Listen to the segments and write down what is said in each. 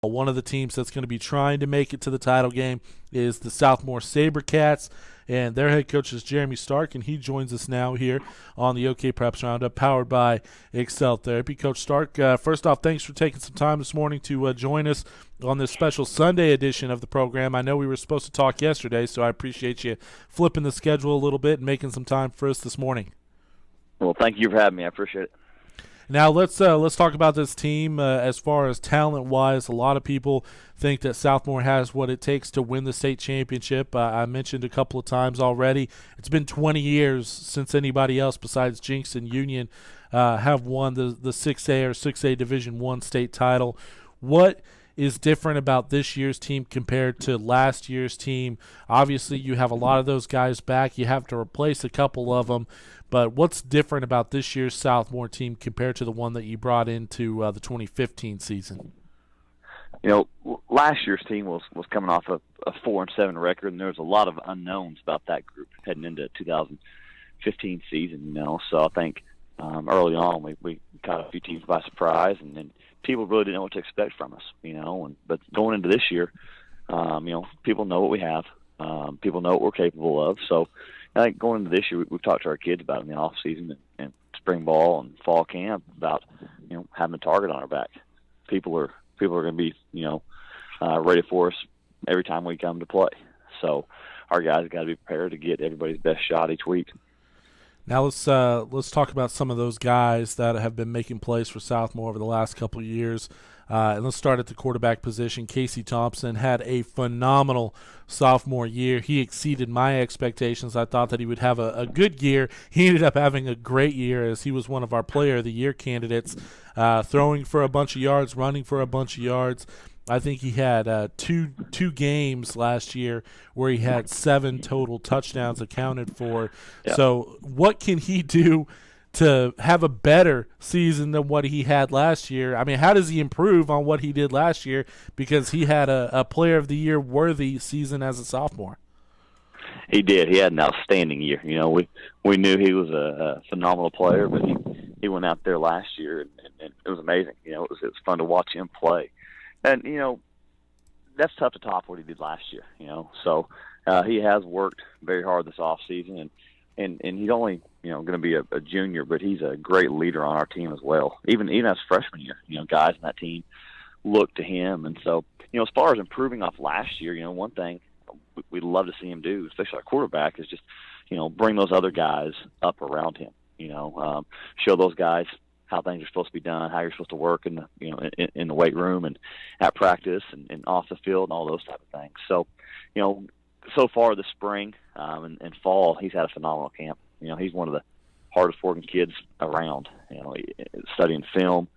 One of the teams that's going to be trying to make it to the title game is the Southmoore SaberCats, and their head coach is Jeremy Stark, and he joins us now here on the OKPreps Round Up, powered by Excel Therapy. Coach Stark, first off, thanks for taking some time this morning to join us on this special Sunday edition of the program. I know we were supposed to talk yesterday, so I appreciate you flipping the schedule a little bit and making some time for us this morning. Well, thank you for having me. I appreciate it. Now let's talk about this team as far as talent-wise. A lot of people think that Southmoore has what it takes to win the state championship. I mentioned a couple of times already. It's been 20 years since anybody else besides Jinx and Union have won the 6A or 6A Division I state title. What is different about this year's team compared to last year's team? Obviously, you have a lot of those guys back. You have to replace a couple of them. But what's different about this year's Southmoore team compared to the one that you brought into the 2015 season? Last year's team was coming off a 4-7 record, and there was a lot of unknowns about that group heading into 2015 season. So I think early on we caught a few teams by surprise, and then people really didn't know what to expect from us. But going into this year, people know what we have, people know what we're capable of. So I think going into this year, we've talked to our kids about it in the off season and spring ball and fall camp about having a target on our back. People are going to be ready for us every time we come to play. So our guys got to be prepared to get everybody's best shot each week. Now let's talk about some of those guys that have been making plays for Southmoore over the last couple of years. And let's start at the quarterback position. Casey Thompson had a phenomenal sophomore year. He exceeded my expectations. I thought that he would have a good year. He ended up having a great year as he was one of our Player of the Year candidates, throwing for a bunch of yards, running for a bunch of yards. I think he had two games last year where he had 7 total touchdowns accounted for. Yeah. So what can he do to have a better season than what he had last year? I mean, how does he improve on what he did last year? Because he had a Player of the Year worthy season as a sophomore. He did. He had an outstanding year. We knew he was a phenomenal player, but he went out there last year and it was amazing. It was fun to watch him play. And, that's tough to top what he did last year, So he has worked very hard this off season, and he's only, going to be a junior, but he's a great leader on our team as well. Even as freshman year, guys in that team look to him. And so, as far as improving off last year, one thing we'd love to see him do, especially our quarterback, is just, bring those other guys up around him, show those guys how things are supposed to be done, how you're supposed to work in the weight room and at practice and off the field and all those type of things. So, so far this spring and fall, he's had a phenomenal camp. He's one of the hardest working kids around. Studying film,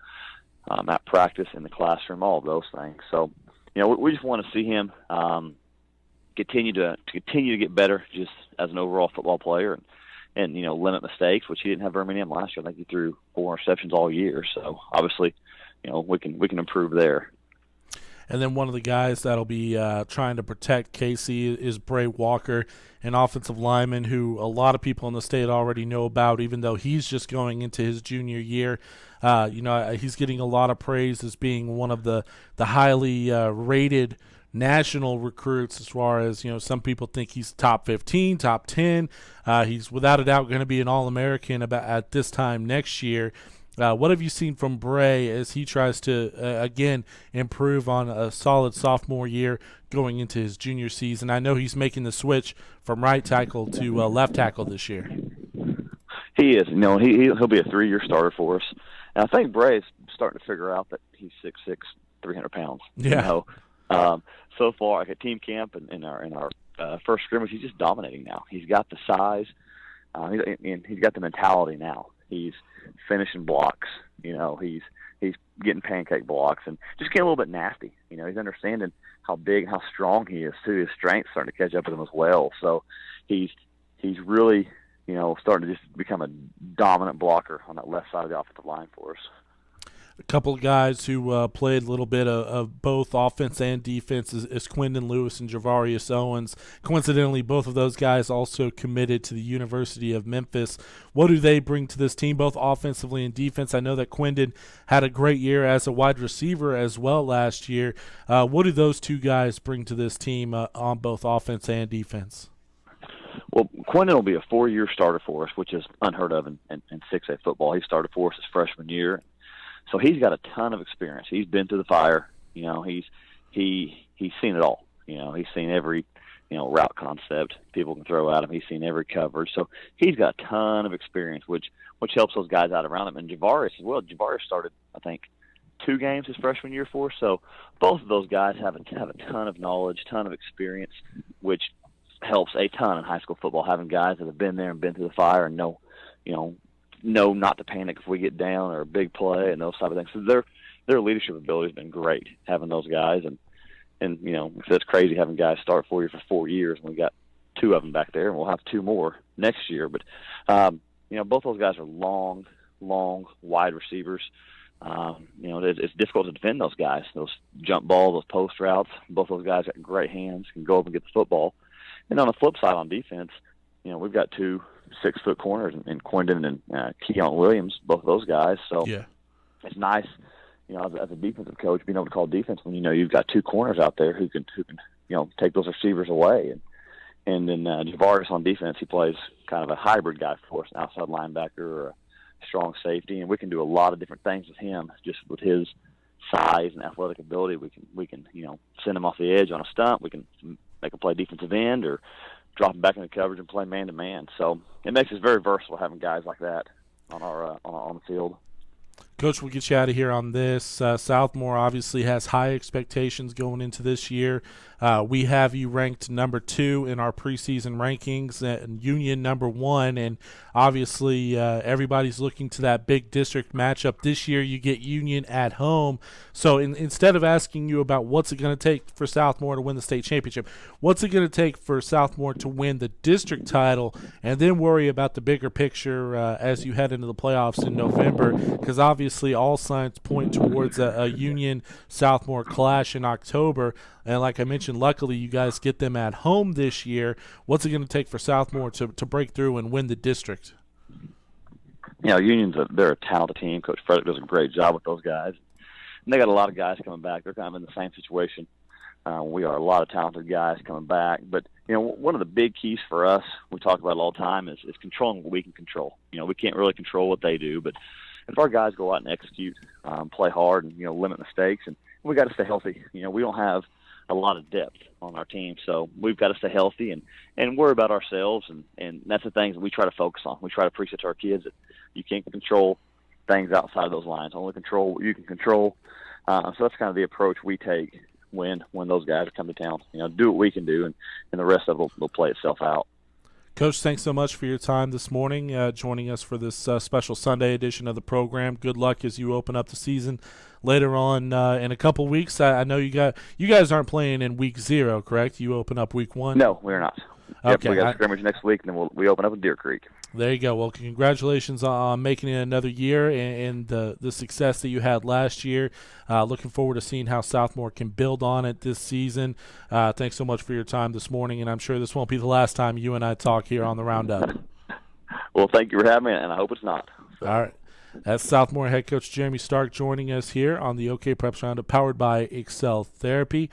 at practice, in the classroom, all of those things. So, we just want to see him continue to get better just as an overall football player and limit mistakes, which he didn't have very many of them last year. I think he threw 4 interceptions all year. So obviously, we can improve there. And then one of the guys that'll be trying to protect Casey is Bray Walker, an offensive lineman who a lot of people in the state already know about, even though he's just going into his junior year. He's getting a lot of praise as being one of the highly rated national recruits, as far as some people think he's top 15, top 10. He's without a doubt going to be an All-American at this time next year. What have you seen from Bray as he tries to again improve on a solid sophomore year going into his junior season? I know he's making the switch from right tackle to left tackle this year. He is. He'll be a 3-year starter for us. And I think Bray is starting to figure out that he's 6'6", 300 pounds. Yeah. So far, like at team camp and in our first scrimmage, he's just dominating now. He's got the size, and he's got the mentality now. He's finishing blocks. He's getting pancake blocks and just getting a little bit nasty. He's understanding how big, how strong he is too. His strength's starting to catch up with him as well. So he's really starting to just become a dominant blocker on that left side of the offensive line for us. A couple of guys who played a little bit of both offense and defense is Quindon Lewis and Javarius Owens. Coincidentally, both of those guys also committed to the University of Memphis. What do they bring to this team, both offensively and defense? I know that Quindon had a great year as a wide receiver as well last year. What do those two guys bring to this team on both offense and defense? Well, Quindon will be a 4-year starter for us, which is unheard of in 6A football. He started for us his freshman year. So he's got a ton of experience. He's been through the fire. He's seen it all. He's seen every route concept people can throw at him. He's seen every coverage. So he's got a ton of experience, which helps those guys out around him. And Javarius as well. Javarius started, I think, 2 games his freshman year for us. So both of those guys have a ton of knowledge, ton of experience, which helps a ton in high school football, having guys that have been there and been through the fire and know not to panic if we get down or a big play and those type of things. So their leadership ability has been great, having those guys. And it's crazy having guys start for you for 4 years. And we got 2 of them back there, and we'll have 2 more next year. But, both those guys are long, wide receivers. It's difficult to defend those guys, those jump balls, those post routes. Both those guys got great hands, can go up and get the football. And on the flip side, on defense, we've got 2 6-foot corners in Quindon and Keon Williams, both of those guys. So yeah, it's nice, as a defensive coach, being able to call defense when you've got 2 corners out there who can take those receivers away. And then Javarius on defense, he plays kind of a hybrid guy for us, an outside linebacker or a strong safety, and we can do a lot of different things with him. Just with his size and athletic ability, we can send him off the edge on a stunt. We can make him play defensive end or drop him back into coverage and play man-to-man. So it makes us very versatile having guys like that on the field. Coach, we'll get you out of here on this. Southmoore obviously has high expectations going into this year. We have you ranked number 2 in our preseason rankings, and Union number 1. And obviously, everybody's looking to that big district matchup. This year, you get Union at home. So instead of asking you about what's it going to take for Southmoore to win the state championship, what's it going to take for Southmoore to win the district title, and then worry about the bigger picture as you head into the playoffs in November? Because obviously, all signs point towards a Union Southmoore clash in October. And like I mentioned, luckily you guys get them at home this year. What's it going to take for Southmoore to break through and win the district? Union's they're a talented team. Coach Frederick does a great job with those guys. And they got a lot of guys coming back. They're kind of in the same situation. We are a lot of talented guys coming back. But, one of the big keys for us, we talk about it all the time, is controlling what we can control. We can't really control what they do, but if our guys go out and execute, play hard, and limit mistakes, and we got to stay healthy. We don't have a lot of depth on our team, so we've got to stay healthy and worry about ourselves, and that's the things that we try to focus on. We try to preach it to our kids that you can't control things outside of those lines. Only control what you can control. So that's kind of the approach we take when those guys come to town. Do what we can do, and the rest of it will play itself out. Coach, thanks so much for your time this morning, joining us for this special Sunday edition of the program. Good luck as you open up the season later on in a couple weeks. I know you guys aren't playing in week 0, correct? You open up week 1? No, we're not. Okay, we got a scrimmage next week, and then we open up with Deer Creek. There you go. Well, congratulations on making it another year and the success that you had last year. Looking forward to seeing how Southmoore can build on it this season. Thanks so much for your time this morning, and I'm sure this won't be the last time you and I talk here on the Roundup. Well, thank you for having me, and I hope it's not. So. All right. That's Southmoore head coach Jeremy Stark joining us here on the OKPreps Roundup, powered by Excel Therapy.